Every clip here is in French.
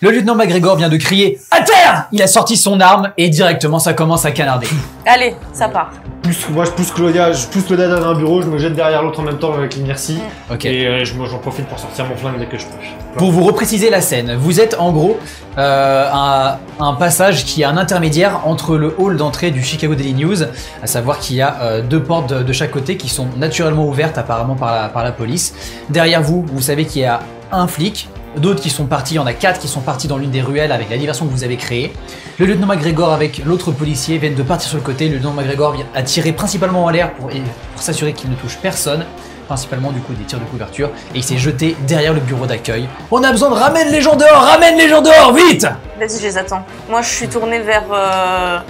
Le lieutenant McGregor vient de crier « À terre !» Il a sorti son arme et directement ça commence à canarder. Allez, ça part. Moi je pousse Claudia dans un bureau, je me jette derrière l'autre en même temps avec l'inertie. Ok. Et j'en profite pour sortir mon flingue dès que je peux. Pour vous repréciser la scène, vous êtes en gros un passage qui est un intermédiaire entre le hall d'entrée du Chicago Daily News, à savoir qu'il y a deux portes de chaque côté qui sont naturellement ouvertes apparemment par la police. Derrière vous, vous savez qu'il y a un flic, d'autres qui sont partis, il y en a 4 qui sont partis dans l'une des ruelles avec la diversion que vous avez créée. Le lieutenant McGregor avec l'autre policier viennent de partir sur le côté. Le lieutenant McGregor a tiré principalement en l'air pour s'assurer qu'il ne touche personne, principalement du coup des tirs de couverture, et il s'est jeté derrière le bureau d'accueil. On a besoin de ramène les gens dehors, vite! Vas-y, je les attends. Moi, je suis tournée vers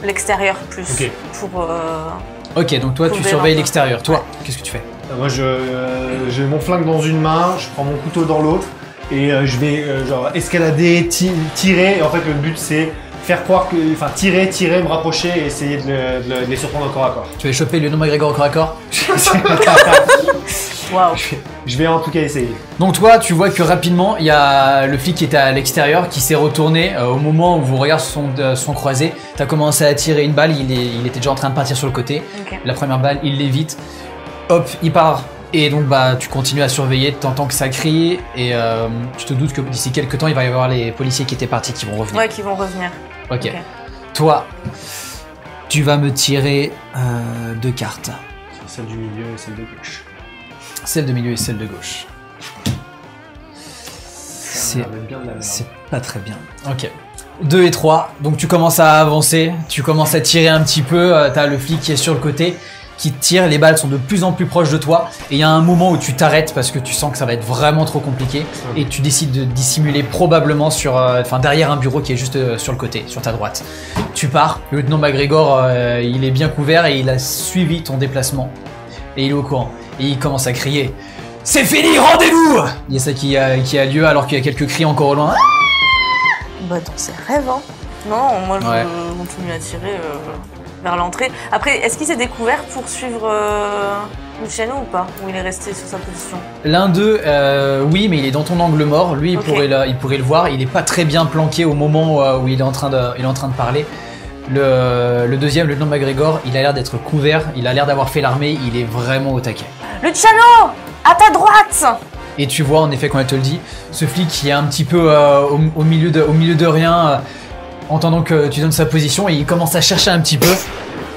l'extérieur plus. Ok. Pour. Ok, donc toi tu surveilles l'extérieur. Toi, qu'est-ce que tu fais? Moi j'ai mon flingue dans une main, je prends mon couteau dans l'autre et je vais genre escalader, tirer. Et en fait le but c'est faire croire que, enfin tirer, me rapprocher et essayer de les surprendre au corps à corps. Tu vas choper le lieutenant McGregor au corps à corps? Waouh. Je vais en tout cas essayer. Donc toi, tu vois que rapidement, il y a le flic qui était à l'extérieur qui s'est retourné au moment où vos regards sont croisés. Tu as commencé à tirer une balle, il était déjà en train de partir sur le côté. Okay. La première balle, il l'évite. Hop, il part. Et donc bah tu continues à surveiller, t'entends que ça crie et tu te doutes que d'ici quelques temps, il va y avoir les policiers qui étaient partis qui vont revenir. Ouais, qui vont revenir. Ok. Toi, tu vas me tirer 2 cartes. Celle du milieu et celle de gauche. Celle de milieu et celle de gauche. C'est pas très bien. Ok. 2 et 3. Donc tu commences à avancer, tu commences à tirer un petit peu. T'as le flic qui est sur le côté, qui tire. Les balles sont de plus en plus proches de toi. Et il y a un moment où tu t'arrêtes parce que tu sens que ça va être vraiment trop compliqué. Et tu décides de dissimuler probablement derrière un bureau qui est juste sur le côté, sur ta droite. Tu pars. Le lieutenant McGregor, il est bien couvert et il a suivi ton déplacement. Et il est au courant. Et il commence à crier « C'est fini, rendez-vous !» Il y a ça qui a lieu alors qu'il y a quelques cris encore au loin. Bah dans ses rêves, hein. Non, moi je continue à tirer vers l'entrée. Après, est-ce qu'il s'est découvert pour suivre Luciano ou pas? Ou il est resté sur sa position? L'un d'eux, oui, mais il est dans ton angle mort. Lui, il pourrait le voir. Il est pas très bien planqué au moment où il est en train de parler. Le deuxième, le lieutenant McGregor, il a l'air d'être couvert. Il a l'air d'avoir fait l'armée. Il est vraiment au taquet. Luciano, à ta droite! Et tu vois, en effet, quand elle te le dit, ce flic qui est un petit peu au milieu de rien, entendant que tu donnes sa position, et il commence à chercher un petit peu.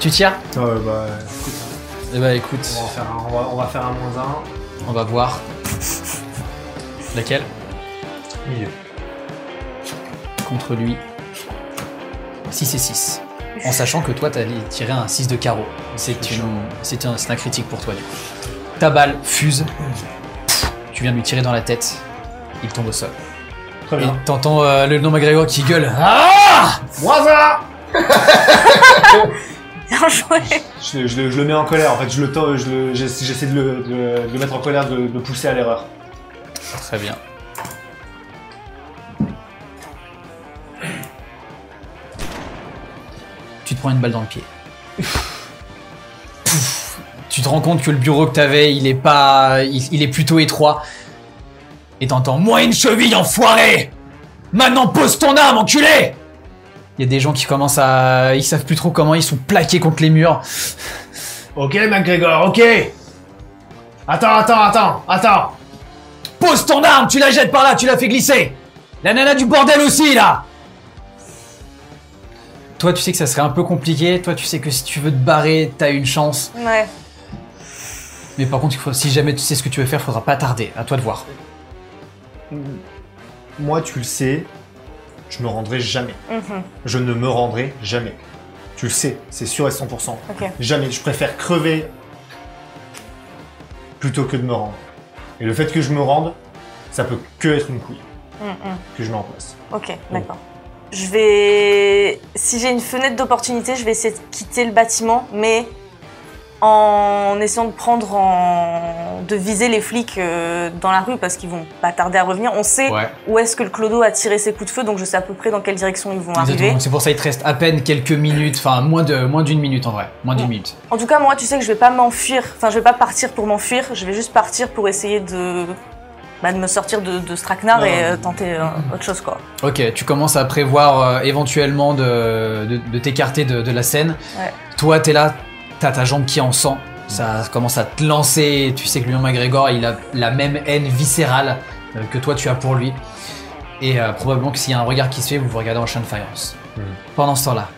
Tu tires? Ouais, bah écoute. Eh bah écoute, On va faire un -1. on va voir. Laquelle? Milieu. Contre lui. 6 et 6. En sachant que toi, t'avais tiré un 6 de carreau. C'est un critique pour toi, du coup. Ta balle fuse. Tu viens de lui tirer dans la tête. Il tombe au sol. Très Et bien. t'entends le nom McGregor qui gueule. Ah! Moi ça. Bien joué! Je le mets en colère, en fait, j'essaie de le mettre en colère, de le pousser à l'erreur. Très bien. Tu te prends une balle dans le pied. Tu te rends compte que le bureau que t'avais, il est plutôt étroit. Et t'entends « Moi une cheville, enfoiré! Maintenant pose ton arme, enculé !» Il y a des gens qui commencent à... Ils savent plus trop comment, ils sont plaqués contre les murs. Ok, McGregor, ok. Attends. Pose ton arme, tu la jettes par là, tu la fais glisser. La nana du bordel aussi, là. Toi, tu sais que ça serait un peu compliqué. Toi, tu sais que si tu veux te barrer, t'as une chance. Ouais. Mais par contre, si jamais tu sais ce que tu veux faire, faudra pas tarder. À toi de voir. Moi, tu le sais, je me rendrai jamais. Je ne me rendrai jamais. Tu le sais, c'est sûr et 100%. Ok. Jamais. Je préfère crever plutôt que de me rendre. Et le fait que je me rende, ça peut que être une couille que je mets en place. Ok, d'accord. Je vais... Si j'ai une fenêtre d'opportunité, je vais essayer de quitter le bâtiment, mais en essayant de viser les flics dans la rue, parce qu'ils vont pas tarder à revenir. On sait où est-ce que le clodo a tiré ses coups de feu, donc je sais à peu près dans quelle direction ils vont arriver. C'est pour ça qu'il te reste à peine quelques minutes, enfin moins d'une minute en vrai, moins d'une minute. En tout cas, moi, tu sais que je vais pas m'enfuir, enfin je vais pas partir pour m'enfuir, je vais juste partir pour essayer de de me sortir de ce traquenard et tenter autre chose, quoi. Ok, tu commences à prévoir éventuellement de t'écarter de la scène. Ouais. Toi, t'es là, t'as ta jambe qui est en sang, ça commence à te lancer. Tu sais que Leon McGregor, il a la même haine viscérale que toi tu as pour lui. Et probablement que s'il y a un regard qui se fait, vous vous regardez en chaîne de faïence. Pendant ce temps-là,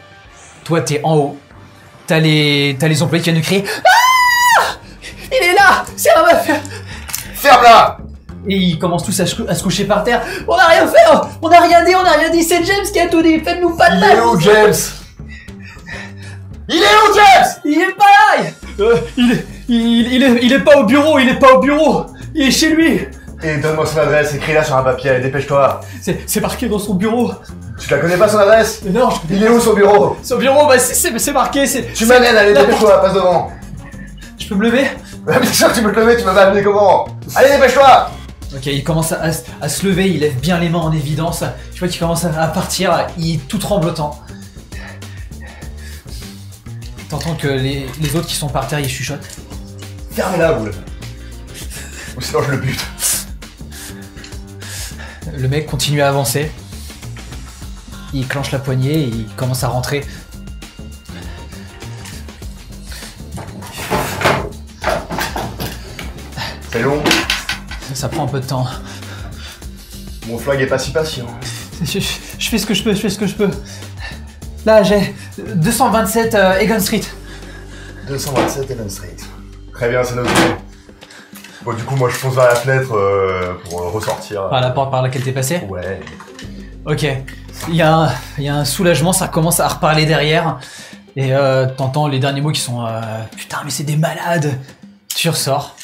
toi t'es en haut, t'as les employés qui viennent de crier « Ah ! Il est là ! C'est un meuf !» Ferme-la! Et ils commencent tous à se coucher par terre. « On n'a rien fait, on n'a rien dit, c'est James qui a tout dit, faites-nous pas de mal !» Il est où, James? Il est où, James? Il est pas là! Il est pas au bureau, il est chez lui! Et donne-moi son adresse, écris-la sur un papier, dépêche-toi. C'est marqué dans son bureau. Tu la connais pas son adresse? Non, Il est où son bureau? son bureau, bah c'est marqué, Tu m'amènes, allez, dépêche-toi, passe devant. Je peux me lever? Bien sûr que tu peux te lever, tu m'as amené comment? Allez, dépêche-toi! Ok, il commence à se lever, il lève bien les mains en évidence. Tu vois qu'il commence à partir, il est tout tremblotant. T'entends que les autres qui sont par terre, ils chuchotent. Fermez-la, boule. Ou sinon je le bute. Le mec continue à avancer. Il clenche la poignée et il commence à rentrer. C'est long. Ça prend un peu de temps. Mon flag est pas si patient. Je fais ce que je peux, Là, j'ai 227 Egan Street. 227 Elm Street. Très bien, c'est noté. Bon, du coup, moi je fonce vers la fenêtre pour ressortir. Par la porte par laquelle t'es passé? Ouais. Ok. Il y a un soulagement, ça commence à reparler derrière. Et t'entends les derniers mots qui sont putain, mais c'est des malades. Tu ressors.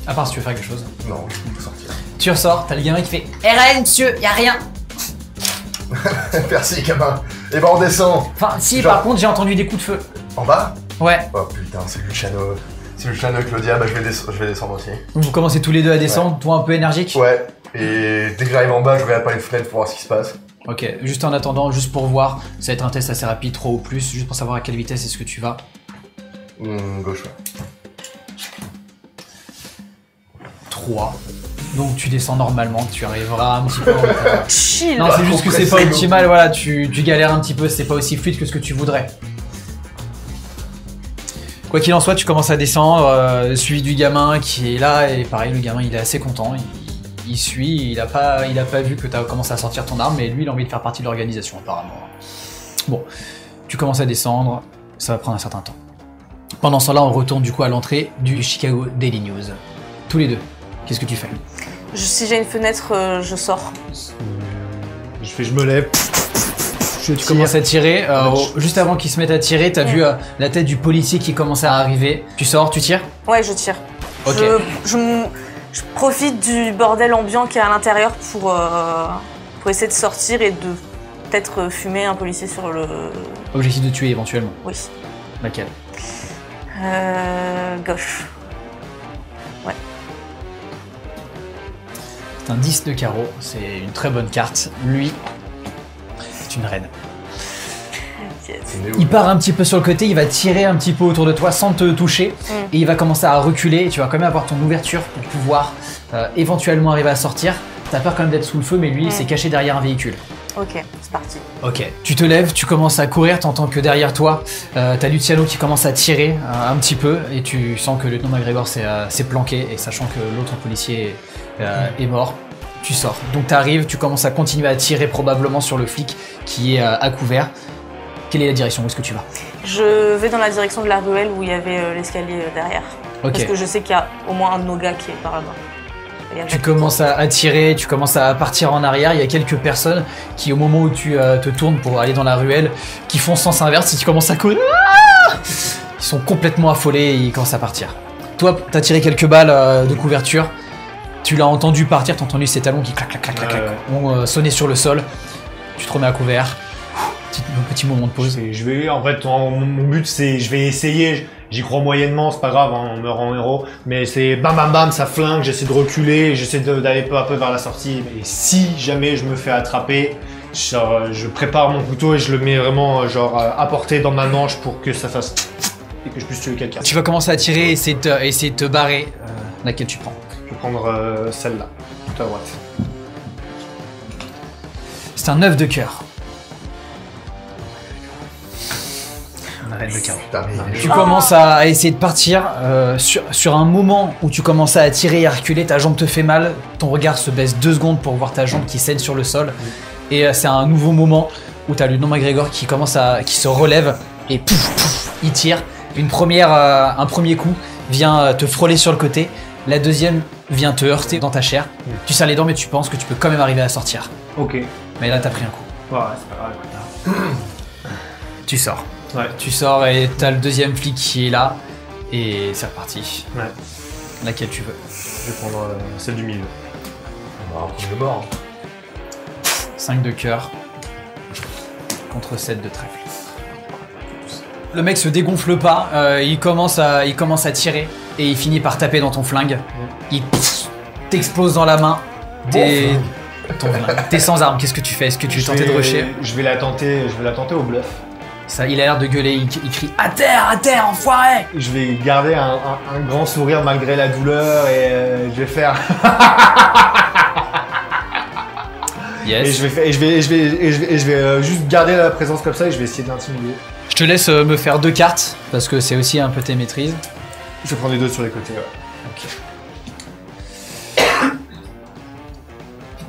À part si tu veux faire quelque chose. Non, je peux sortir. Tu ressors, t'as le gamin qui fait RN, monsieur, y a rien. Merci, gamin. Et ben on descend. Enfin, si, Genre- par contre, j'ai entendu des coups de feu. En bas? Ouais. Oh putain, c'est Luciano. C'est Luciano et Claudia, bah je vais descendre aussi. Donc vous commencez tous les deux à descendre, toi un peu énergique. Ouais. Et dès que j'arrive en bas, je regarde pas les fenêtres pour voir ce qui se passe. Ok, juste en attendant, juste pour voir, ça va être un test assez rapide, 3 ou plus, juste pour savoir à quelle vitesse est-ce que tu vas. Gauche, ouais. 3. Donc tu descends normalement, tu arriveras un petit peu. Chill. Non, c'est juste que c'est pas Compressé, optimal, voilà, tu galères un petit peu, c'est pas aussi fluide que ce que tu voudrais. Quoi qu'il en soit, tu commences à descendre, suivi du gamin qui est là, et pareil, le gamin il est assez content, il suit, il a pas vu que tu as commencé à sortir ton arme, mais lui il a envie de faire partie de l'organisation apparemment. Bon, tu commences à descendre, ça va prendre un certain temps. Pendant ce temps-là, on retourne du coup à l'entrée du Chicago Daily News. Tous les deux, qu'est-ce que tu fais? Si j'ai une fenêtre, je sors. Je me lève. Je Tu commences à tirer, juste avant qu'ils se mettent à tirer, t'as vu la tête du policier qui commence à arriver. Tu sors, tu tires? Ouais, je tire. Ok. Je profite du bordel ambiant qu'il y a à l'intérieur pour essayer de sortir et de peut-être fumer un policier sur le... Objectif de tuer éventuellement. Oui. Laquelle? Gauche. C'est un 10 de carreau, c'est une très bonne carte. Lui, c'est une reine. Il part un petit peu sur le côté, il va tirer un petit peu autour de toi sans te toucher. Et il va commencer à reculer. Et tu vas quand même avoir ton ouverture pour pouvoir éventuellement arriver à sortir. T'as peur quand même d'être sous le feu, mais lui, il s'est caché derrière un véhicule. Ok, c'est parti. Ok, tu te lèves, tu commences à courir, t'entends que derrière toi, t'as Luciano qui commence à tirer un petit peu, et tu sens que le lieutenant McGregor s'est planqué, et sachant que l'autre policier est mort, tu sors. Donc t'arrives, tu commences à continuer à tirer probablement sur le flic qui est à couvert. Quelle est la direction? Où est-ce que tu vas? Je vais dans la direction de la ruelle où il y avait l'escalier derrière. Ok. Parce que je sais qu'il y a au moins un de nos gars qui est par là-bas. Il y a Tu d'autres. commences à tirer, tu commences à partir en arrière. Il y a quelques personnes qui, au moment où tu te tournes pour aller dans la ruelle, qui font sens inverse. Et tu commences à courir. Ah, ils sont complètement affolés et ils commencent à partir. Toi, t'as tiré quelques balles de couverture. Tu l'as entendu partir, t'as entendu ses talons qui clac clac clac clac clac ont sonné sur le sol. Tu te remets à couvert. Petit moment de pause. Je vais, en fait, mon but c'est, je vais essayer, j'y crois moyennement, c'est pas grave, hein, on meurt en héros, mais c'est bam bam bam, ça flingue, j'essaie de reculer, j'essaie d'aller peu à peu vers la sortie, et si jamais je me fais attraper, genre, je prépare mon couteau et je le mets vraiment genre à portée dans ma manche pour que ça fasse et que je puisse tuer quelqu'un. Tu vas commencer à tirer et essayer de te barrer. Laquelle tu prends? Je vais prendre celle-là. Tout à droite. C'est un 9 de cœur. On arrête le carreau. Putain, mais Tu commences à essayer de partir sur un moment où tu commences à tirer et à reculer, ta jambe te fait mal, ton regard se baisse 2 secondes pour voir ta jambe qui saigne sur le sol. Et c'est un nouveau moment où tu as le lieutenant McGregor qui se relève et pouf, pouf, il tire. Un premier coup vient te frôler sur le côté, la deuxième vient te heurter dans ta chair. Tu serres les dents mais tu penses que tu peux quand même arriver à sortir. Ok. Ouais, Mais là t'as pris un coup. c'est pas grave. Tu sors. Ouais. Tu sors et t'as le deuxième flic qui est là et c'est reparti. Ouais. Laquelle tu veux. Je vais prendre celle du milieu. on va prendre le mort. 5 de cœur contre 7 de trèfle. Le mec se dégonfle pas, il commence à tirer et il finit par taper dans ton flingue. Il t'explose dans la main. T'es sans arme, qu'est-ce que tu fais? Est-ce que tu veux tenter de rusher? Je vais la tenter au bluff. Ça, il a l'air de gueuler, il crie à terre, enfoiré! Je vais garder un grand sourire malgré la douleur et je vais faire. Yes. Et je vais juste garder la présence comme ça et je vais essayer d'intimider. Je te laisse me faire 2 cartes parce que c'est aussi un peu tes maîtrises. Je vais prendre les 2 sur les côtés. Ouais.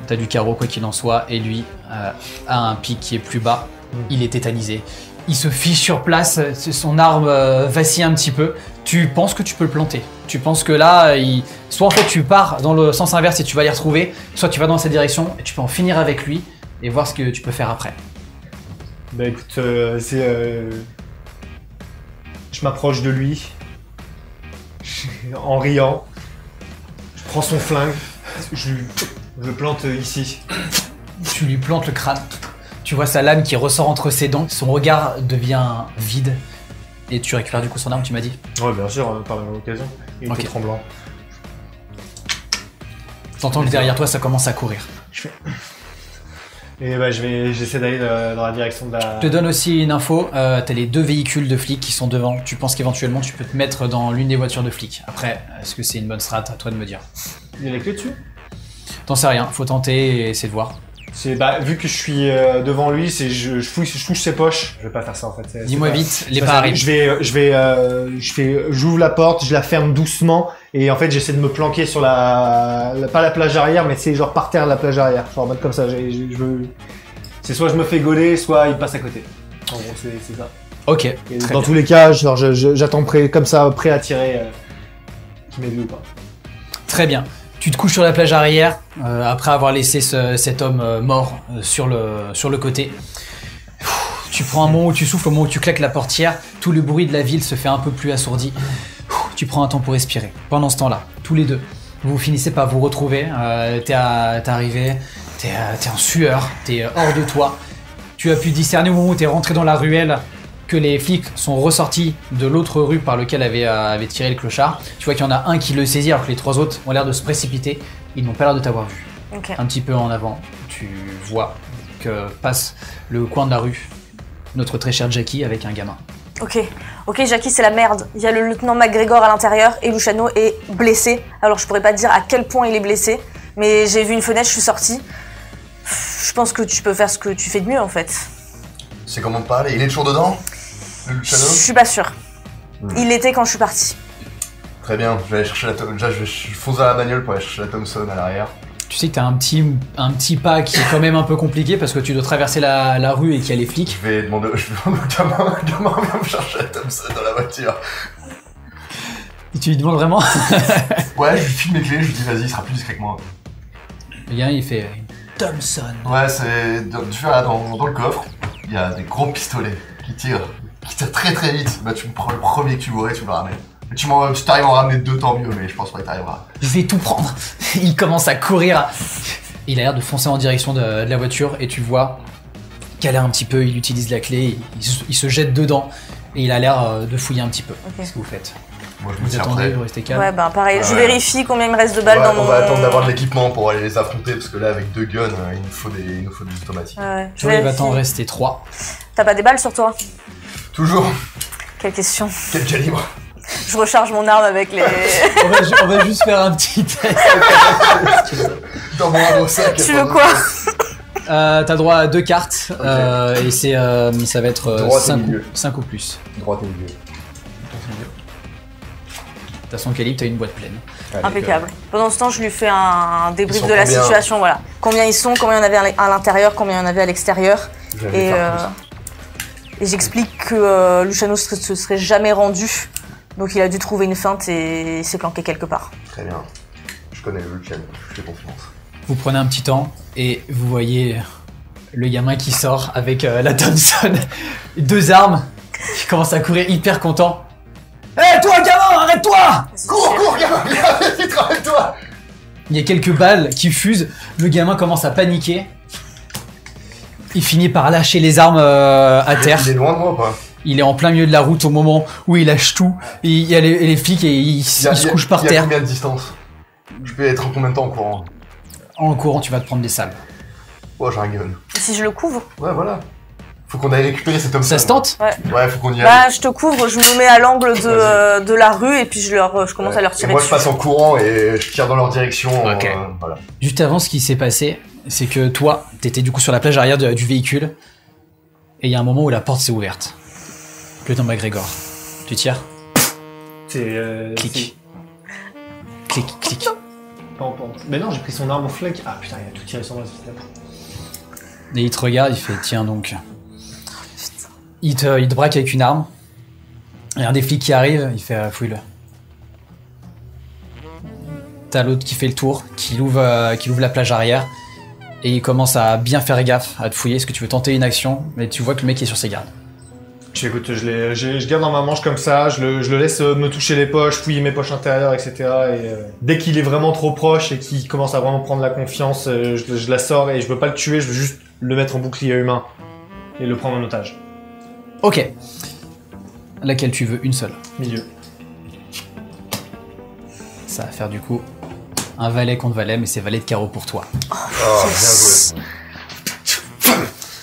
T'as du carreau quoi qu'il en soit et lui a un pic qui est plus bas. Il est tétanisé. Il se fiche sur place, son arme vacille un petit peu. Tu penses que tu peux le planter. Tu penses que là, soit en fait tu pars dans le sens inverse et tu vas y retrouver, soit tu vas dans cette direction et tu peux en finir avec lui et voir ce que tu peux faire après. Bah écoute, je m'approche de lui en riant. Je prends son flingue, je le plante ici. Tu lui plantes le crâne. Tu vois sa lame qui ressort entre ses dents. Son regard devient vide. Et tu récupères du coup son arme, tu m'as dit? Ouais, bien sûr, par la même occasion. Il était tremblant. T'entends que derrière toi ça commence à courir. Et bah j'essaie d'aller dans la direction de la... Je te donne aussi une info, t'as les 2 véhicules de flics qui sont devant. Tu penses qu'éventuellement tu peux te mettre dans l'une des voitures de flics. Après, est-ce que c'est une bonne strat? À toi de me dire. Il y a les clés dessus? T'en sais rien, faut tenter et essayer de voir. Vu que je suis devant lui, je touche ses poches. Je vais pas faire ça en fait. Dis-moi vite, les pas arrivent. J'ouvre la porte, je la ferme doucement et en fait j'essaie de me planquer sur pas la plage arrière, mais c'est genre par terre la plage arrière. Genre en mode comme ça. C'est soit je me fais gauler, soit il passe à côté. En gros c'est ça. Ok. Et très dans bien. tous les cas, genre j'attends comme ça, prêt à tirer. Qu'il m'ait vu ou pas. Très bien. Tu te couches sur la plage arrière, après avoir laissé cet homme mort sur le côté. Tu prends un moment où tu souffles, au moment où tu claques la portière, tout le bruit de la ville se fait un peu plus assourdi. Tu prends un temps pour respirer. Pendant ce temps-là, tous les deux, vous finissez par vous retrouver. T'es arrivé, t'es en sueur, t'es hors de toi. Tu as pu discerner au moment où t'es rentré dans la ruelle que les flics sont ressortis de l'autre rue par lequel avait tiré le clochard. Tu vois qu'il y en a un qui le saisit alors que les 3 autres ont l'air de se précipiter. Ils n'ont pas l'air de t'avoir vu. Ok. Un petit peu en avant, tu vois que passe le coin de la rue notre très cher Jackie avec un gamin. Ok, Jackie, c'est la merde. Il y a le lieutenant McGregor à l'intérieur et Luciano est blessé. Alors je pourrais pas te dire à quel point il est blessé, mais j'ai vu une fenêtre, je suis sortie. Je pense que tu peux faire ce que tu fais de mieux en fait. C'est comment de parler? Il est toujours dedans? Le Je Shadow? suis pas sûre. Il l'était quand je suis partie. Très bien, je vais aller chercher je fonce dans la bagnole pour aller chercher la Thompson à l'arrière. Tu sais que t'as un petit pas qui est quand même un peu compliqué parce que tu dois traverser la rue et qu'il y a les flics. Je vais demander au gamin, viens me chercher la Thompson dans la voiture. Et tu lui demandes vraiment? Ouais, je lui file mes clés, je lui dis vas-y, il sera plus discret que moi. Le gars il fait Thompson. Ouais, tu vois là dans le coffre, il y a des gros pistolets qui tirent très très vite. Bah tu me prends le premier que tu vois et tu me le ramènes. Et si t'arrives à en ramener 2, tant mieux, mais je pense pas que t'arriveras. Je vais tout prendre. Il commence à courir. Il a l'air de foncer en direction de la voiture et tu vois qu'elle a un petit peu, il utilise la clé, il se jette dedans et il a l'air de fouiller un petit peu. Ok. Qu'est-ce que vous faites? Moi je me Vous tiens attendez, prêt. vous restez calme. Ouais, ben pareil, Ah je ouais. vérifie combien il me reste de balles dans mon... On va attendre d'avoir de l'équipement pour aller les affronter parce que là avec 2 guns, il nous faut des automatiques. Ouais, je Tu vois, il va vérifie. t'en rester 3. T'as pas des balles sur toi? Toujours. Quelle question. Quel calibre? Je recharge mon arme avec les... On va juste faire un petit test. Dans mon halo sac. Tu veux quoi? T'as droit à 2 cartes et c'est ça va être Droite et 5 milieu. ou plus. Droite et milieu. De toute façon, Calibre, t'as une boîte pleine. Allez, Impeccable. Pendant ce temps, je lui fais un Ils débrief sont de la combien situation, voilà. Combien ils sont, combien il y en avait à l'intérieur, combien il y en avait à l'extérieur. Et j'explique que Luciano se serait jamais rendu. Donc il a dû trouver une feinte et s'est planqué quelque part. Très bien. Je connais le channel, je fais confiance. Vous prenez un petit temps et vous voyez le gamin qui sort avec la Thompson, 2 armes, qui commence à courir hyper content. Hé toi gamin, arrête-toi! Cours, gamin, viens, travaille-toi! Il y a quelques balles qui fusent, le gamin commence à paniquer. Il finit par lâcher les armes à terre. Il est loin de moi ou pas? Il est en plein milieu de la route au moment où il lâche tout. Et il y a les flics et il se couche par Il y a terre. combien de distance? Je peux être en combien de temps en courant? En courant, tu vas te prendre des salles. Oh, j'ai un gun. Et si je le couvre? Ouais, voilà. Faut qu'on aille récupérer cet homme. Ça se tente? Ouais, faut qu'on y aille. Bah, je te couvre, je me mets à l'angle de la rue et puis je commence à leur Et tirer moi, je dessus. passe en courant et je tire dans leur direction. Ok. Voilà. Juste avant, ce qui s'est passé, c'est que toi, t'étais du coup sur la plage arrière du véhicule. Et il y a un moment où la porte s'est ouverte. Lieutenant McGregor, tu tires? C'est. Clic. Clic, clic. Mais non, j'ai pris son arme au flingue. Ah putain, il a tout tiré sur moi. Et il te regarde, il fait tiens donc. Il te braque avec une arme. Et un des flics qui arrive, il fait fouille-le. T'as l'autre qui fait le tour, qui ouvre la plage arrière. Et il commence à bien faire gaffe, à te fouiller. Est-ce que tu veux tenter une action? Mais tu vois que le mec est sur ses gardes. Écoute, je garde dans ma manche comme ça, je le laisse me toucher les poches, fouiller mes poches intérieures, etc. Et dès qu'il est vraiment trop proche et qu'il commence à vraiment prendre la confiance, je la sors et je veux pas le tuer, je veux juste le mettre en bouclier humain et le prendre en otage. Ok. Laquelle tu veux? Une seule. Milieu. Ça va faire du coup un valet contre valet, mais c'est valet de carreau pour toi. Oh, bien joué.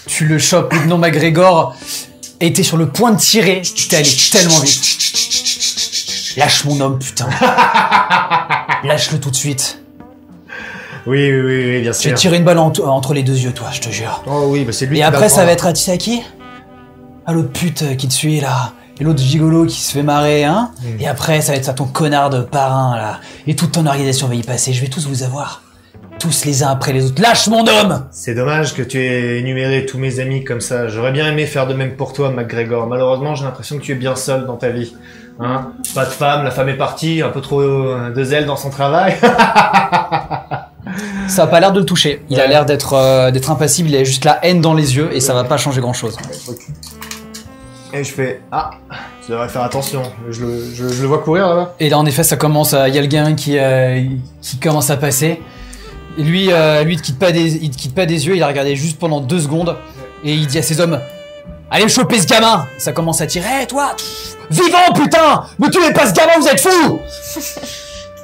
Tu le chopes, lieutenant McGregor, et t'es sur le point de tirer. T'es allé tellement vite. Lâche mon homme, putain. Lâche-le tout de suite. Oui, bien Je vais te tirer une balle entre les 2 yeux, toi, je te jure. Oh oui, bah c'est lui Et qui après, va ça va prendre. être à, tu sais à qui? À l'autre pute qui te suit, là. Et l'autre gigolo qui se fait marrer, hein. Et après, ça va être à ton connard de parrain, là. Et toute ton organisation va y passer. Je vais tous vous avoir. Tous les uns après les autres. Lâche mon homme! C'est dommage que tu aies énuméré tous mes amis comme ça. J'aurais bien aimé faire de même pour toi, McGregor. Malheureusement, j'ai l'impression que tu es bien seul dans ta vie. Hein? Pas de femme, la femme est partie, un peu trop de zèle dans son travail. Ça a pas l'air de le toucher. Il a l'air d'être impassible. Il a juste la haine dans les yeux et ça va pas changer grand chose. Et je fais ah, tu devrais faire attention. Je le vois courir là-bas. Et là, en effet, ça commence. Il y a le gamin qui commence à passer. Et lui, il te quitte pas des yeux. Il a regardé juste pendant 2 secondes et il dit à ses hommes allez me choper ce gamin. Ça commence à tirer. Hey, toi, vivant putain, ne tuez pas ce gamin, vous êtes fous.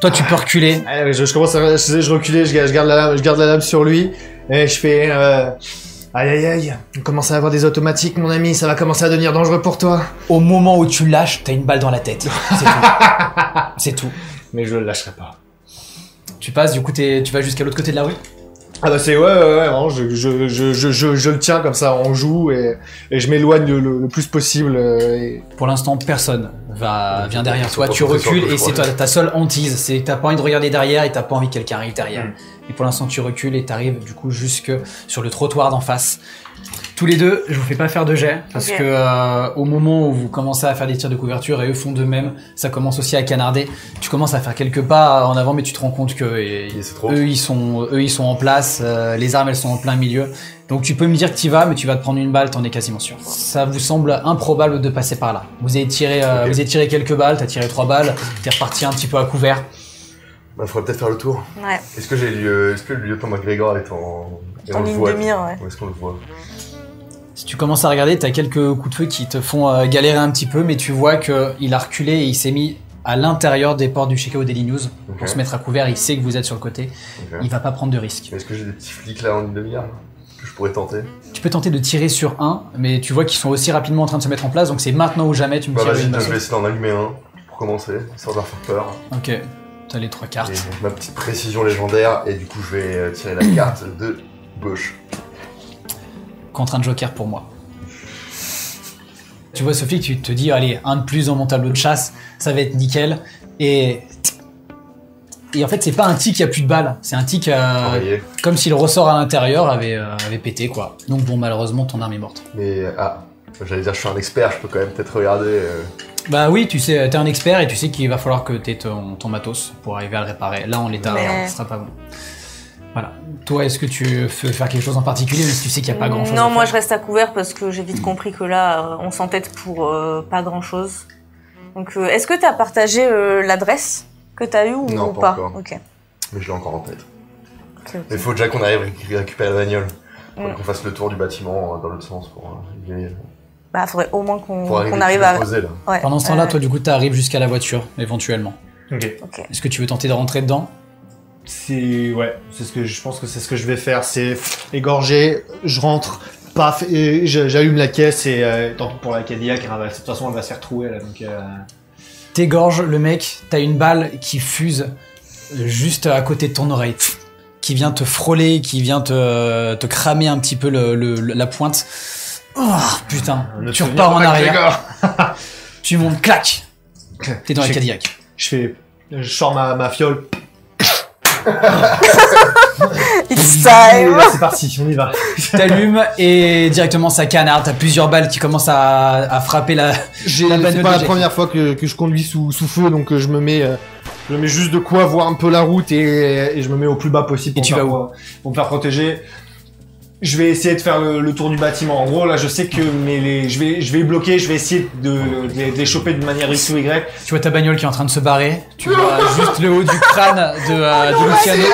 Toi, tu peux reculer. Allez, je commence à je reculais, je garde la lame sur lui et je fais aïe, on commence à avoir des automatiques, mon ami, ça va commencer à devenir dangereux pour toi. Au moment où tu lâches, t'as une balle dans la tête. C'est tout. C'est tout. Mais je le lâcherai pas. Tu passes, du coup, tu vas jusqu'à l'autre côté de la rue. Ah bah c'est ouais, vraiment, je le tiens comme ça en joue et je m'éloigne le plus possible. Et... Pour l'instant, personne vient derrière toi. Ils sont Tu concentrés sur recules le et c'est projet. ta seule hantise. C'est que t'as pas envie de regarder derrière et t'as pas envie que quelqu'un arrive derrière. Et pour l'instant, tu recules et t'arrives du coup jusque sur le trottoir d'en face. Tous les deux, je vous fais pas faire de jet parce Ok. que au moment où vous commencez à faire des tirs de couverture et eux font de même, ça commence aussi à canarder. Tu commences à faire quelques pas en avant, mais tu te rends compte que c'est trop. eux ils sont en place, les armes elles sont en plein milieu. Donc tu peux me dire que t'y vas, mais tu vas te prendre une balle, t'en es quasiment sûr. Ça vous semble improbable de passer par là. Vous avez tiré, Ok. vous avez tiré quelques balles, t'as tiré 3 balles, t'es reparti un petit peu à couvert. Bah, faudrait peut-être faire le tour. Ouais, Est-ce que le lieutenant McGregor est en en ligne de mire, ouais. Où est-ce qu'on le voit? Si tu commences à regarder, t'as quelques coups de feu qui te font galérer un petit peu, mais tu vois qu'il a reculé et il s'est mis à l'intérieur des portes du Chicago Daily News pour Ok. se mettre à couvert. Il sait que vous êtes sur le côté. Ok. Il va pas prendre de risque. Est-ce que j'ai des petits flics là en ligne de mire là, que je pourrais tenter? Tu peux tenter de tirer sur un, mais tu vois qu'ils sont aussi rapidement en train de se mettre en place, donc c'est maintenant ou jamais. Tu me Bah tires vas-y, une je balle. vais essayer d'en allumer un pour commencer, histoire de leur faire peur. Ok. T'as les 3 cartes. Et ma petite précision légendaire, et du coup je vais tirer la carte de gauche. Contre un joker pour moi. Tu vois Sophie, tu te dis, allez, un de plus dans mon tableau de chasse, ça va être nickel. Et en fait, c'est pas un tic qui a plus de balles, c'est un tic comme si le ressort à l'intérieur avait pété, quoi. Donc bon, malheureusement, ton arme est morte. Mais, j'allais dire, je suis un expert, je peux quand même peut-être regarder... Bah oui, tu sais, t'es un expert et tu sais qu'il va falloir que t'aies ton matos pour arriver à le réparer. Là, en l'état, ce sera pas bon. Voilà. Toi, est-ce que tu veux faire quelque chose en particulier, même si tu sais qu'il n'y a pas grand-chose à Non, faire? moi je reste à couvert parce que j'ai vite compris que là, on s'entête pour pas grand-chose. Donc, est-ce que t'as partagé l'adresse que t'as eue ou Non, pas encore. Ok. Mais je l'ai encore en tête. Ok. Mais il faut déjà qu'on arrive à récupérer la bagnole. Qu'on fasse le tour du bâtiment dans l'autre sens pour arriver... Bah, faudrait au moins pour qu'on arrive à... poser, là. Ouais. Pendant ce temps-là, toi, du coup, t'arrives jusqu'à la voiture, éventuellement. Ok. Est-ce que tu veux tenter de rentrer dedans? Je pense que c'est ce que je vais faire, c'est égorger, je rentre, paf, et j'allume la caisse et tant pis pour la Cadillac, de toute façon elle va se faire trouer là, donc... T'égorges le mec, t'as une balle qui fuse juste à côté de ton oreille, qui vient te frôler, qui vient te cramer un petit peu la pointe. Oh putain, tu repars en arrière, tu montes, clac, t'es dans la Cadillac. Je sors ma fiole. It's time. C'est parti, on y va. T'allumes et directement ça canarde, t'as plusieurs balles qui commencent à frapper la bagnole. C'est pas de la Jack. première fois que je conduis sous feu, donc je me mets juste de quoi voir un peu la route et je me mets au plus bas possible Et tu vas où? Pour me faire protéger. Je vais essayer de faire le tour du bâtiment. En gros, là, je sais que je vais bloquer, je vais essayer de les choper de manière X ou Y. Tu vois ta bagnole qui est en train de se barrer, tu vois juste le haut du crâne de Luciano.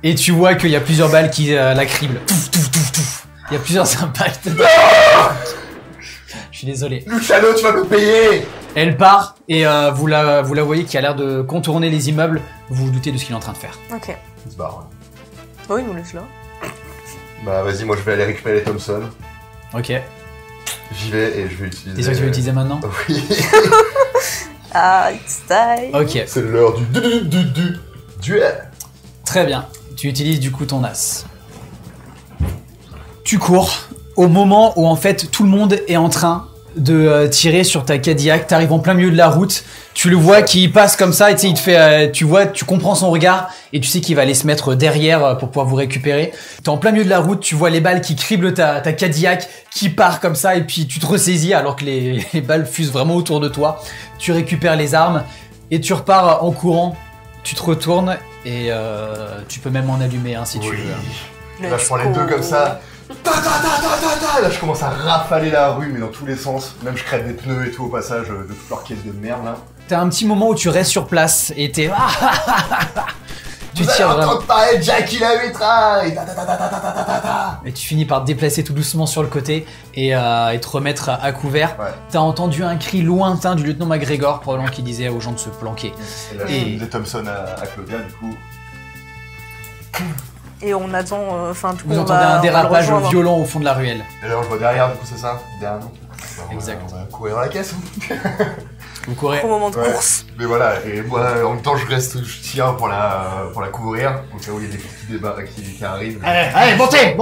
Et tu vois qu'il y a plusieurs balles qui la criblent. Il y a plusieurs impacts. Je suis désolé. Luciano, tu vas me payer! Elle part et vous la voyez qui a l'air de contourner les immeubles. Vous vous doutez de ce qu'il est en train de faire. Ok. Il se barre, ouais. Bon, il nous laisse là. Bah vas-y, moi je vais aller récupérer les Thompson. Ok. J'y vais et je vais utiliser... T'es sûr que tu veux l'utiliser maintenant? Oui. Ah, it's time. Ok. C'est l'heure du duel. Très bien. Tu utilises du coup ton as. Tu cours au moment où en fait tout le monde est en train de tirer sur ta Cadillac. T'arrives en plein milieu de la route. Tu le vois qui passe comme ça et tu sais, il te fait, tu comprends son regard et tu sais qu'il va aller se mettre derrière pour pouvoir vous récupérer. T'es en plein milieu de la route, tu vois les balles qui criblent ta Cadillac qui part comme ça et puis tu te ressaisis alors que les balles fusent vraiment autour de toi. Tu récupères les armes et tu repars en courant. Tu te retournes et tu peux même en allumer un si tu veux. Là je prends les deux comme ça. Là je commence à rafaler la rue mais dans tous les sens. Même je crève des pneus et tout au passage de toute leur caisse de merde là. T'as un petit moment où tu restes sur place et t'es... Tu tires vraiment. Vous parler de Jackie la mitraille. Et tu finis par te déplacer tout doucement sur le côté et te remettre à couvert. Ouais. T'as entendu un cri lointain du lieutenant McGregor, probablement qui disait aux gens de se planquer. Et là je des Thompson à Claudia du coup. Et on attend, tout Vous entendez un dérapage violent au fond de la ruelle. Et là on le voit derrière du coup c'est ça? Derrière nous. Exact. On va courir dans la caisse. Vous courez. Au moment de Ouais. course. Mais voilà, et moi en même temps je tire pour la couvrir, au cas où il y a des flics qui arrivent. Allez, montez!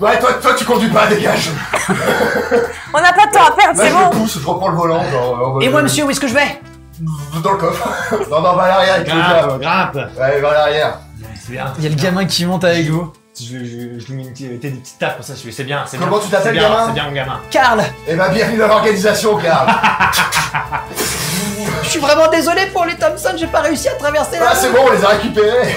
Ouais, toi tu conduis pas, dégage! On n'a pas de temps à perdre, Là c'est je bon. le pousse, je reprends le volant. Genre, Et moi monsieur, où est-ce que je vais? Dans le coffre. Non, va à l'arrière avec le gars. Grimpe! Ouais, va à l'arrière. C'est bien. Il y a le gamin qui monte avec vous. Je lui mets des petites tapes comme ça, je fais c'est bien, c'est Comment bien. tu t'appelles, C'est bien, gamin? c'est bien mon gamin. Karl, Eh ben bienvenue dans l'organisation, Karl. je suis vraiment désolé pour les Thompson, j'ai pas réussi à traverser la Ah c'est route. bon, on les a récupérés.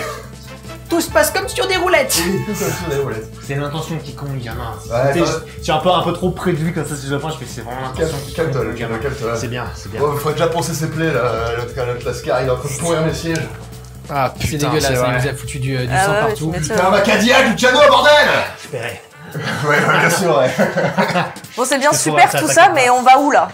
Tout se passe comme sur des roulettes. Oui, tout ça sur les roulettes. C'est l'intention qui compte, gamin. Ouais, Tu sais, bah- je suis un peu trop près de lui comme ça, si je le prends, je fais c'est vraiment l'intention qui compte. Calme-toi, mon gamin. calme-toi. C'est bien, c'est bien. Bon, faudrait déjà penser ses plaies là, l'autre Lascar, il est en train de pourrir mes sièges. Ah C'est dégueulasse, il vous a foutu du sang Ah ouais, partout. tu Putain, m'étonnes. ma Cadillac, Luciano, bordel! Espérez. Ouais, bien sûr, ouais. Bon, c'est bien C'est super pour tout ça, ça, t'inquiète mais pas. on va où là?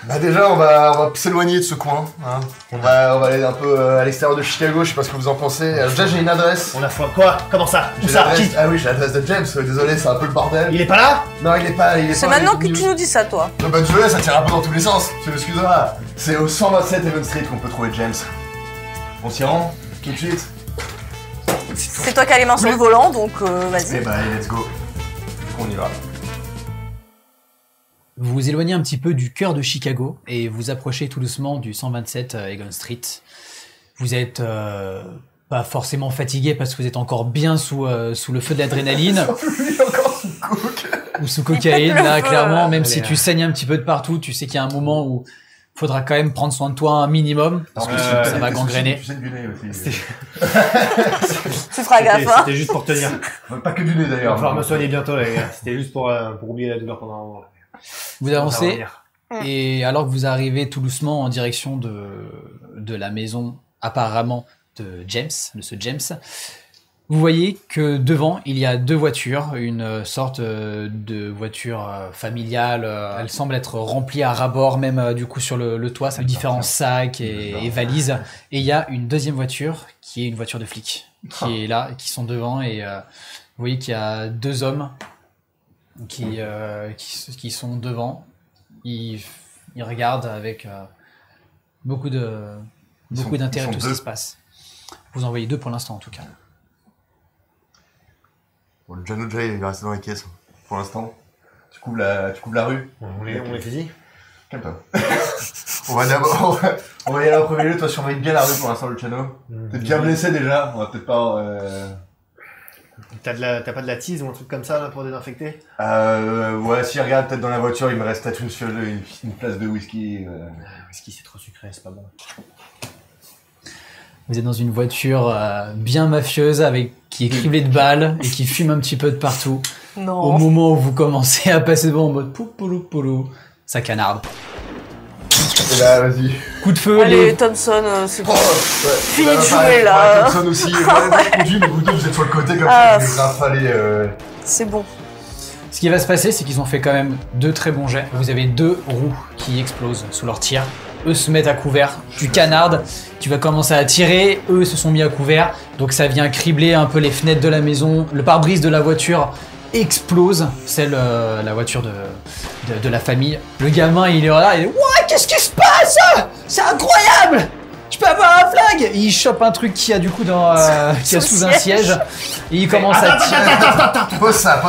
Bah déjà, on va s'éloigner de ce coin. Hein. On va aller un peu à l'extérieur de Chicago, je sais pas ce que vous en pensez. Déjà, j'ai une adresse. On a foi. Quoi? Comment ça? Où J'ai ça? l'adresse- Qui? Ah oui, j'ai l'adresse de James, désolé, c'est un peu le bordel. Il est pas là? Non, il est pas... C'est maintenant que tu nous dis ça, toi. Non, bah désolé, ça tire un peu dans tous les sens, tu m'excuseras. C'est au 127 Evan Street qu'on peut trouver James. On s'y rend, tout de suite. C'est toi qui as les mains sur le volant, donc Eh vas-y. bah allez, let's go. On y va. Vous vous éloignez un petit peu du cœur de Chicago et vous approchez tout doucement du 127 Egon Street. Vous êtes pas forcément fatigué parce que vous êtes encore bien sous le feu de l'adrénaline Lui encore sous coke. ou sous cocaïne. Là, clairement, même si Allez, tu saignes un petit peu de partout, tu sais qu'il y a un moment où faudra quand même prendre soin de toi un minimum parce que sinon ça va gangréner. Tu saignes du nez aussi. Tu feras gaffe, hein. C'était juste pour tenir. Pas que du nez Il va d'ailleurs. falloir me soigner bientôt, les gars. C'était juste pour oublier la douleur pendant un moment. Vous Ça va avancez revenir. et alors que vous arrivez tout doucement en direction de la maison apparemment de James, de ce James, vous voyez que devant il y a deux voitures, une sorte de voiture familiale. Elle semble être remplie à ras-bord, même du coup sur le toit, ça a différents sacs et valises. Et il y a une deuxième voiture qui est une voiture de flic qui est là, qui sont devant et vous voyez qu'il y a deux hommes qui sont devant. Ils regardent avec beaucoup d'intérêt ils sont tout ce deux. qui se passe. Vous en voyez deux pour l'instant en tout cas. Bon, le Jano Jay il va rester dans les caisses pour l'instant. Tu couvres la rue. On les fusille? Calme-toi. on va y aller en premier lieu. Toi, surveille bien la rue pour l'instant, le Chano. T'es bien blessé déjà. On va peut-être pas. T'as pas de la tease ou un truc comme ça là pour désinfecter? Ouais, si regarde peut-être dans la voiture, il me reste peut-être une place de whisky. Whisky c'est trop sucré, c'est pas bon. Vous êtes dans une voiture bien mafieuse qui est criblée de balles et qui fume un petit peu de partout. Au Non. moment où vous commencez à passer devant en mode poupoulou poulou, ça canarde. Et là, vas-y. Coup de feu, Allez, Thompson, c'est bon. Fini de jouer, là. Thompson aussi. Conduit, mais vous deux, vous êtes sur le côté comme Ah, ça. Vous rafalez. C'est bon. Ce qui va se passer, c'est qu'ils ont fait quand même deux très bons jets. Vous avez deux roues qui explosent sous leur tir. Eux se mettent à couvert, tu canardes, tu vas commencer à tirer, eux se sont mis à couvert, donc ça vient cribler un peu les fenêtres de la maison, le pare-brise de la voiture explose, la voiture de la famille. Le gamin il est là, il est « Ouais, qu'est-ce qui se passe? C'est incroyable! Je peux avoir un flingue !» Et il chope un truc qui a du coup qui a sous un siège, et il commence à tirer. Pose ça.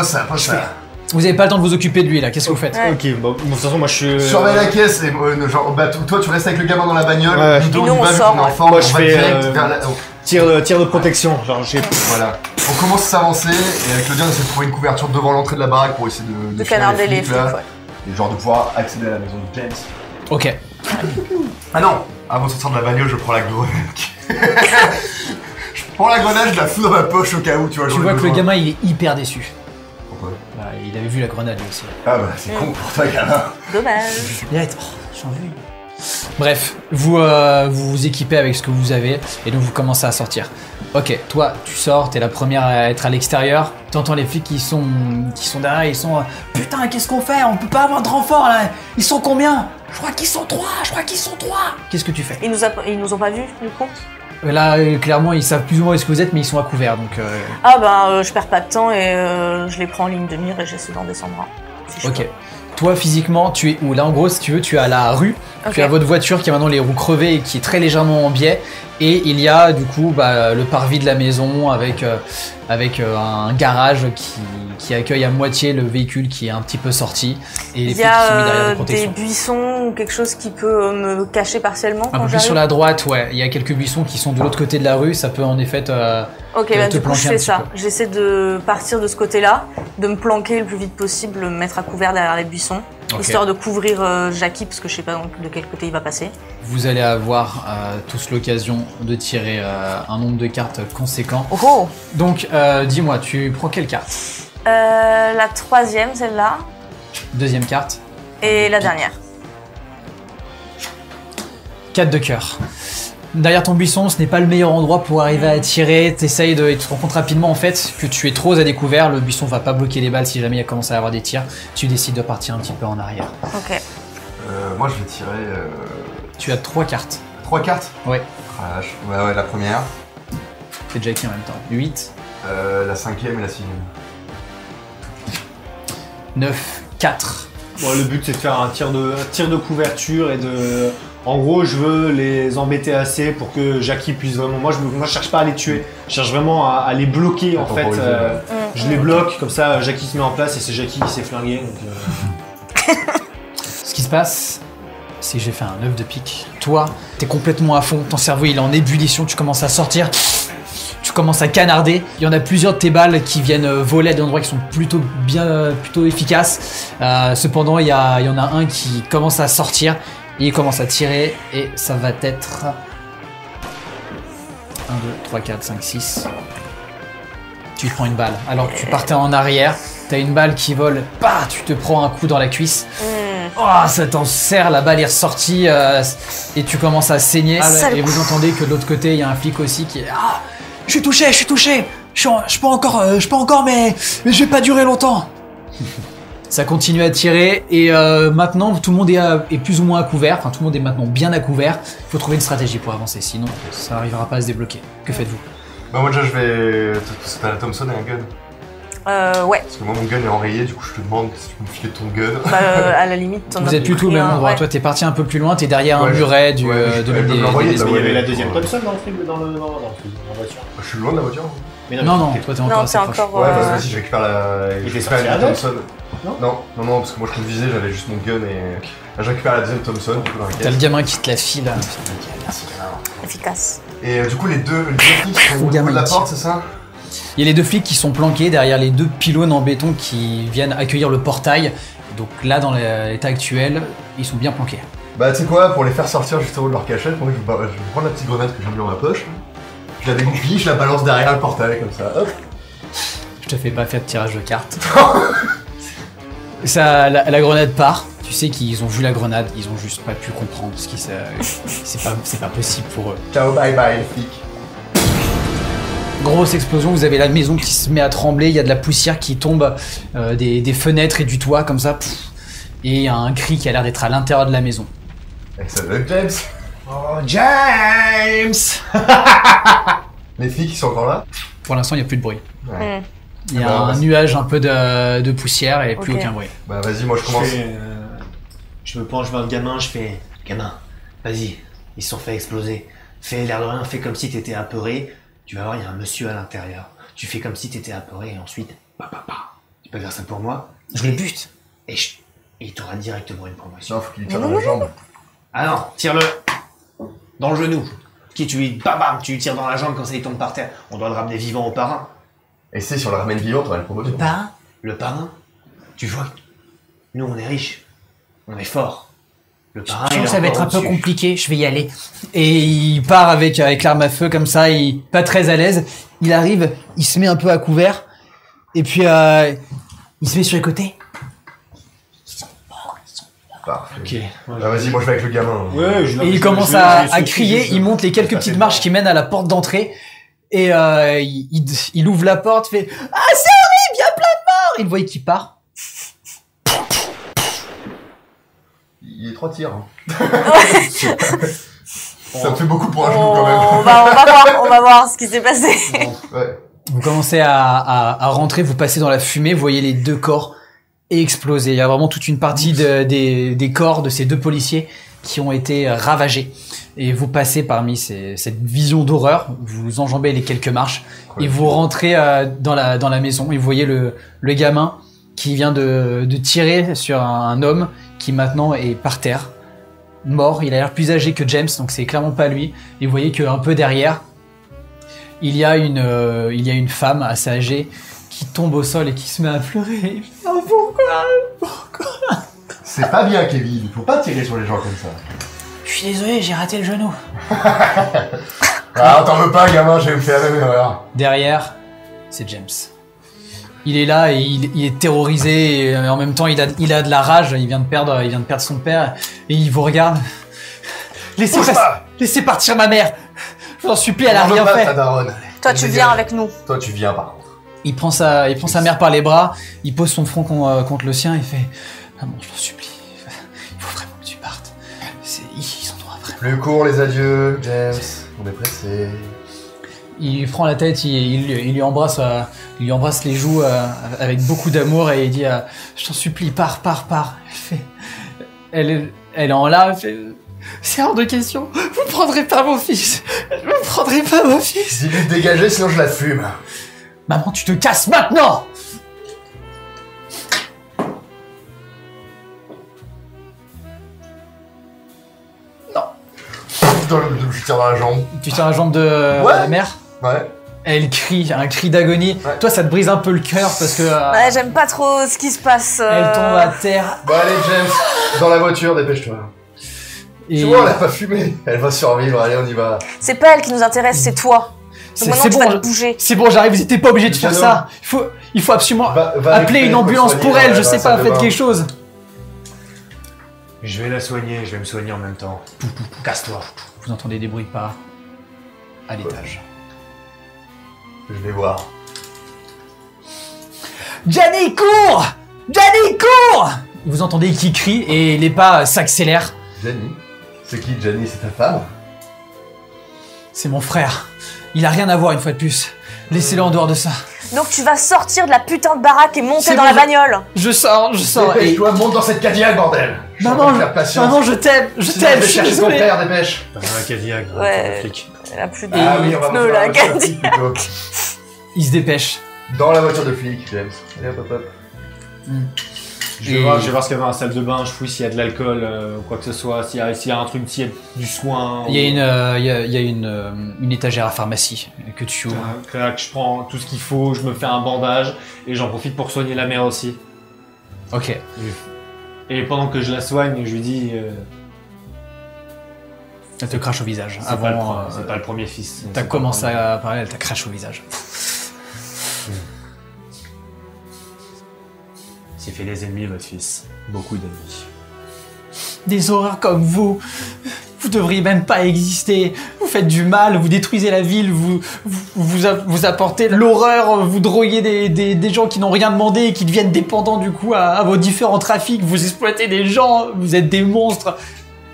Vous avez pas le temps de vous occuper de lui là, qu'est-ce que vous faites? Ouais. Ok, bon, de toute façon moi je suis... Surveille la caisse et genre, bah, toi tu restes avec le gamin dans la bagnole. Ouais. Nous, Et nous, on va, sort, vu qu'on est ouais. enfant, Moi, on je va fais, direct vers la. Oh, tir de protection, genre j'ai... voilà. On commence à s'avancer et avec Claudia on essaie de trouver une couverture devant l'entrée de la baraque pour essayer de finir canarder les flics, là. ouais. Et genre de pouvoir accéder à la maison de James. Ok. Ah non, avant de sortir de la bagnole, je prends la grenade. Je prends la grenade, je la fous dans ma poche au cas où, tu vois. Tu j'en ai vois que le besoin. gamin il est hyper déçu. Pourquoi Bah, il avait vu la grenade lui aussi. Ah bah c'est con pour toi, gamin. Dommage. Direct, j'en veux une. Bref, vous vous équipez avec ce que vous avez et donc vous commencez à sortir. Ok, toi tu sors, t'es la première à être à l'extérieur. T'entends les flics qui sont derrière, ils sont putain, qu'est-ce qu'on fait? On peut pas avoir de renfort là. Ils sont combien? Je crois qu'ils sont trois. Qu'est-ce que tu fais? Ils nous ont pas vus, du coup? Là, clairement, ils savent plus ou moins où est-ce que vous êtes, mais ils sont à couvert donc. Ah ben, je perds pas de temps et je les prends en ligne de mire et j'essaie d'en descendre un. Si je Ok. peux. Toi, physiquement, tu es où? Là, en gros, si tu veux, tu es à la rue. Ok. Tu as votre voiture qui a maintenant les roues crevées et qui est très légèrement en biais. Et il y a, du coup, le parvis de la maison avec un garage qui accueille à moitié le véhicule qui est un petit peu sorti. Et les Il flics y qui sont mis derrière a des des protections. buissons ou quelque chose qui peut me cacher partiellement Un quand peu plus j'arrive. sur la droite, ouais. Il y a quelques buissons qui sont de l'autre côté de la rue. Ça peut en effet Ok, te bah du coup planquer je un fais petit ça. peu. J'essaie de partir de ce côté-là, de me planquer le plus vite possible, me mettre à couvert derrière les buissons, Ok. histoire de couvrir Jackie parce que je sais pas de quel côté il va passer. Vous allez avoir tous l'occasion de tirer un nombre de cartes conséquent. Oh oh. Donc, dis-moi, tu prends quelle carte? La troisième, celle-là, Deuxième carte. et la dernière. 4 de cœur. Derrière ton buisson, ce n'est pas le meilleur endroit pour arriver à tirer. T'essayes et tu te rends compte rapidement en fait que tu es trop à découvert. Le buisson va pas bloquer les balles si jamais il commence à y avoir des tirs. Tu décides de partir un petit peu en arrière. Ok. Moi, je vais tirer Tu as 3 cartes. 3 cartes. Ouais. Ah, la vache. Ouais, la première. C'est Jackie en même temps. 8, La 5e et la 6e. 9, 4. Bon, le but c'est de faire un tir de couverture et de. En gros, je veux les embêter assez pour que Jackie puisse vraiment. Moi, je cherche pas à les tuer. Je cherche vraiment à les bloquer en fait. Je les bloque, comme ça, Jackie se met en place et c'est Jackie qui s'est flingué. Donc, Ce qui se passe, c'est que j'ai fait un œuf de pique. Toi, t'es complètement à fond, ton cerveau il est en ébullition, tu commences à sortir, tu commences à canarder. Il y en a plusieurs de tes balles qui viennent voler à des endroits qui sont plutôt efficaces. Cependant, il y en a un qui commence à sortir, et il commence à tirer, et ça va être 1, 2, 3, 4, 5, 6. Tu prends une balle. Alors que tu partais en arrière, t'as une balle qui vole, bah, tu te prends un coup dans la cuisse. Oh, ça t'en serre, la balle est ressortie et tu commences à saigner. Et vous entendez que de l'autre côté, il y a un flic aussi qui est ah, je suis touché, je peux encore, mais je vais pas durer longtemps. Ça continue à tirer et maintenant tout le monde est plus ou moins à couvert. Enfin, tout le monde est maintenant bien à couvert. Il faut trouver une stratégie pour avancer, sinon ça n'arrivera pas à se débloquer. Que faites-vous? Bah, moi, déjà, je vais. Parce que t'as la Thompson et un gun. Ouais. Parce que moi, mon gun est enrayé, du coup, je te demande si tu peux me filer ton gun. Bah, à la limite, t'en as Vous êtes plutôt au même endroit. ouais. Toi, t'es parti un peu plus loin, t'es derrière un Ouais, muret je peux des l'envoyer, il y avait la deuxième Ouais. Thompson dans le film, dans la voiture. Je suis loin de la voiture. Mais Non, toi t'es encore Non, assez t'es proche. encore. Ouais, parce que vas-y, je récupère la. Il Je était récupère sorti la à deux Thompson. Non, non, parce que moi, je conduisais, j'avais juste mon gun et. Là, je récupère la deuxième Thompson, du coup, dans la T'as caisse. le gamin qui te la file. Merci, connard. Efficace. Et du coup, les deux flics qui sont au Gamin, niveau de la il porte, c'est ça? Il y a les deux flics qui sont planqués derrière les deux pylônes en béton qui viennent accueillir le portail. Donc là, dans l'état actuel, ils sont bien planqués. Bah, tu sais quoi, pour les faire sortir justement de leur cachette, moi, je vais prendre la petite grenade que j'ai mis dans ma poche. Je la dégoupille, je la balance derrière le portail, comme ça. Hop. Je te fais pas faire de tirage de cartes. La grenade part. Tu sais qu'ils ont vu la grenade, ils ont juste pas pu comprendre ce qui c'est pas possible pour eux. Ciao, bye bye, les flics. Grosse explosion, vous avez la maison qui se met à trembler, il y a de la poussière qui tombe des fenêtres et du toit comme ça. Et il y a un cri qui a l'air d'être à l'intérieur de la maison. Et ça doit être James. Oh, James. Les flics, ils sont encore là? Pour l'instant, il n'y a plus de bruit. Ouais. Il y a Bah, un nuage un peu de poussière et plus Ok. aucun bruit. Bah, vas-y, moi, je commence. Je me penche vers le gamin, je fais gamin, vas-y, ils se sont fait exploser. Fais l'air de rien, fais comme si t'étais apeuré. Tu vas voir, il y a un monsieur à l'intérieur. Tu fais comme si t'étais apeuré et ensuite, tu peux faire ça pour moi. Je le bute. Et il t'aura directement une promotion. Non, faut qu'il lui tire dans la jambe. Ah non, tire-le dans le genou. Qui tu lui, tu lui tires dans la jambe quand ça il tombe par terre. On doit le ramener vivant au parrain. Et si on le ramène vivant, t'auras une promotion. Le parrain, tu vois, nous on est riches, on est forts. Le parrain, Je il pense est que ça va être un encore peu au-dessus. compliqué, je vais y aller. Et il part avec l'arme à feu comme ça, pas très à l'aise. Il arrive, il se met un peu à couvert. Et puis il se met sur les côtés. Parfait. Ok. Bah, vas-y, moi, je vais avec le gamin. Ouais, Et il commence à crier, il monte les quelques petites marches qui mènent à la porte d'entrée. Et il ouvre la porte, fait « Ah, c'est horrible, il y a plein de morts !» Il voit qu'il part. Il est 3 tirs. Hein. Ça me fait beaucoup pour un genou quand même. On va voir ce qui s'est passé. Ouais. Vous commencez à rentrer, vous passez dans la fumée, vous voyez les deux corps exploser. Il y a vraiment toute une partie des corps de ces deux policiers qui ont été ravagés. Et vous passez parmi cette vision d'horreur, vous enjambez les quelques marches et vous rentrez dans la maison et vous voyez le gamin qui vient de tirer sur un homme qui maintenant est par terre, mort. Il a l'air plus âgé que James, donc c'est clairement pas lui. Et vous voyez qu'un peu derrière, il y a une femme assez âgée qui tombe au sol et qui se met à pleurer. Oh, pourquoi? C'est pas bien, Kevin. Il faut pas tirer sur les gens comme ça. Je suis désolé, j'ai raté le genou. Ah, t'en veux pas, gamin, j'ai fait la même erreur. Derrière, c'est James. Il est là et il est terrorisé et en même temps il a de la rage. Il vient de perdre son père et il vous regarde. Laissez partir ma mère. Je vous en supplie, elle a rien Ta fait. daronne. Toi, tu viens avec nous. Toi, tu viens par contre. Il prend sa mère par les bras. Il pose son front contre le sien et fait: Maman, je t'en supplie. Il faut vraiment que tu partes. Ils sont droits, vraiment. Plus court les adieux, James. On est pressé. Il prend la tête, il lui embrasse les joues avec beaucoup d'amour et il dit je t'en supplie, pars. Elle est en larmes, elle fait c'est hors de question, vous ne prendrez pas mon fils. Dis-lui de dégager, sinon je la fume. Maman, tu te casses maintenant. Je tire dans la jambe. Tu tires la jambe de Ouais. la mère. Ouais. Elle crie, un cri d'agonie. Ouais. Toi, ça te brise un peu le cœur parce que Ouais, j'aime pas trop ce qui se passe. elle tombe à terre. Bon allez James, dans la voiture, dépêche-toi. Et Tu vois, elle a pas fumé. Elle va survivre, allez on y va. C'est pas elle qui nous intéresse, c'est toi. Donc maintenant, c'est tu bon, vas te bouger. c'est bon, j'arrive. Vous n'étiez pas obligé de faire Luciano. ça. Il faut absolument Va appeler récupérer une pour ambulance soigner pour dans elle. la- Je dans sais la salle pas, de faites bain. quelque chose. Je vais la soigner, je vais me soigner en même temps. Casse-toi. Vous entendez des bruits de pas à l'étage. Je vais voir. Gianni, cours! Gianni, cours! Vous entendez qui crie et les pas s'accélèrent. Jenny. C'est qui Jenny? C'est ta femme? C'est mon frère. Il a rien à voir une fois de plus. Laissez-le en dehors de ça. Donc tu vas sortir de la putain de baraque et monter C'est dans bon, la bagnole. Je sors. Et... Dépêche-toi, monte dans cette Cadillac, bordel. Je suis en train de faire patience. Maman, je t'aime, je Sinon, t'aime, vais je suis chercher ton désolé. père, dépêche. T'as un Cadillac, Ouais. flic. Elle a plus de Ah oui, on va pneus faire là, la voiture de Caddy. flic, plutôt. Il se dépêche. Dans la voiture de flic, James. Allez hop hop hop. Je vais voir ce qu'il y a dans la salle de bain, je fouille s'il y a de l'alcool ou quoi que ce soit, s'il y a un truc, s'il y a du soin. Il y a une étagère à pharmacie que tu ouvres. Je prends tout ce qu'il faut, je me fais un bandage et j'en profite pour soigner la mère aussi. Ok. Et pendant que je la soigne, je lui dis Elle te crache au visage. c'est pas le premier fils. T'as commencé à parler, elle t'a craché au visage. Il s'est fait des ennemis, votre fils. Beaucoup d'ennemis. Des horreurs comme vous. Vous devriez même pas exister. Vous faites du mal, vous détruisez la ville, vous apportez l'horreur, vous droguez des gens qui n'ont rien demandé et qui deviennent dépendants du coup à vos différents trafics, vous exploitez des gens, vous êtes des monstres.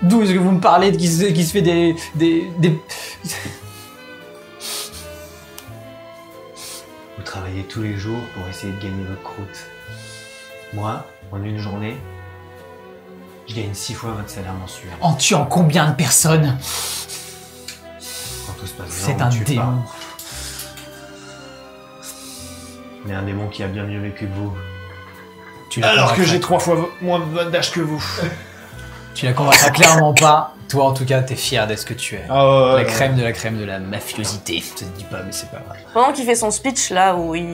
D'où est-ce que vous me parlez de qui se fait des... Vous travaillez tous les jours pour essayer de gagner votre croûte. Moi, en une journée, je gagne 6 fois votre salaire mensuel. En tuant combien de personnes? Quand tout se passe bien, C'est on un tue pas. démon. Mais un démon qui a bien mieux vécu que vous. Tu la convaincras- 3 fois moins d'âge que vous. Tu la convaincras clairement pas. Toi en tout cas, t'es fier d'être ce que tu es. Ah ouais, La crème de la mafiosité. Je te dis pas, mais c'est pas grave. Pendant qu'il fait son speech là où il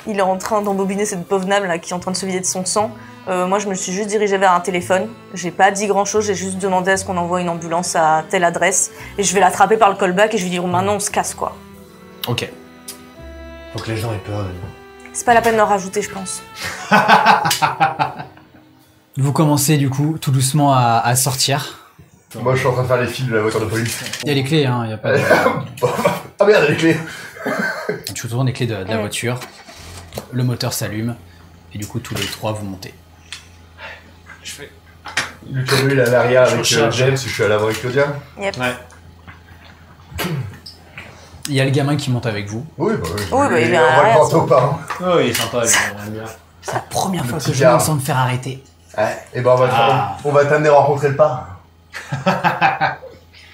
est en train d'embobiner cette pauvre dame là qui est en train de se vider de son sang, moi je me suis juste dirigée vers un téléphone. J'ai pas dit grand chose, j'ai juste demandé à ce qu'on envoie une ambulance à telle adresse et je vais l'attraper par le callback et je vais dire maintenant on se casse quoi. Ok. Faut que les gens aient peur de nous. C'est pas la peine d'en rajouter je pense. Vous commencez du coup tout doucement à sortir. Moi je suis en train de faire les fils de la voiture de police. Il y a les clés, hein, il y a pas de... Ah merde, les clés. Tu retournes les clés de la voiture, le moteur s'allume, et du coup tous les trois vous montez. Luciano il est à l'arrière avec Je cherche. James, je suis à l'avant avec Claudia. Yep. Ouais. Il y a le gamin qui monte avec vous. Oui, bah oui. Oui, bah, il est on à va le l'arrière, prendre au pas. Oh, il est sympa, il aime bien. C'est la première fois petit que je gars. me sens me faire arrêter. Ouais, et ben on va t'amener rencontrer le parrain.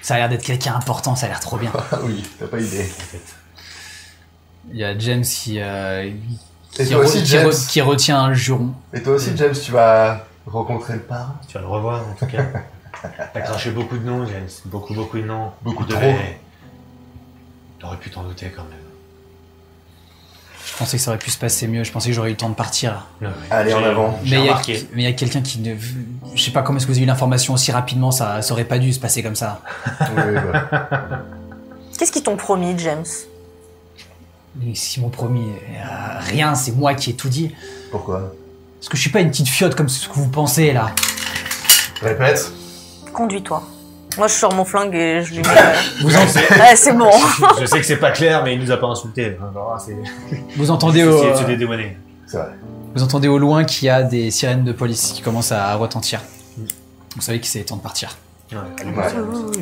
Ça a l'air d'être quelqu'un important, ça a l'air trop bien. Ah oui, t'as pas idée. Il y a James qui toi aussi, James. qui retient un juron. Et toi aussi, James, tu vas rencontrer le parrain. Tu vas le revoir en tout cas. T'as craché beaucoup de noms, James. Beaucoup de noms. Beaucoup Tu trop. T'aurais pu t'en douter quand même. Je pensais que ça aurait pu se passer mieux, je pensais que j'aurais eu le temps de partir. Non, Allez, en j'ai- avant. J'ai Mais remarqué. il y a quelqu'un qui ne... Je sais pas comment est-ce que vous avez eu l'information aussi rapidement, ça aurait pas dû se passer comme ça. Oui, bah. Qu'est-ce qu'ils t'ont promis James? Ils m'ont promis rien, c'est moi qui ai tout dit. Pourquoi? Parce que je suis pas une petite fiotte comme ce que vous pensez là. Répète. Conduis-toi. Moi je sors mon flingue et je lui mets... Vous, en- Ouais c'est bon. Je sais que c'est pas clair, mais il nous a pas insultés. Genre, c'est... vous entendez J'ai au... essayé de se dédouaner. C'est vrai. Vous entendez au loin qu'il y a des sirènes de police qui commencent à retentir. Vous savez qu'il c'est temps de partir. Ouais.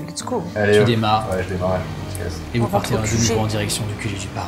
Let's go. Allez, Tu hop. démarres Ouais, je démarre. Je casse. et vous On va partez en retrouver. demi en direction du QG du parrain.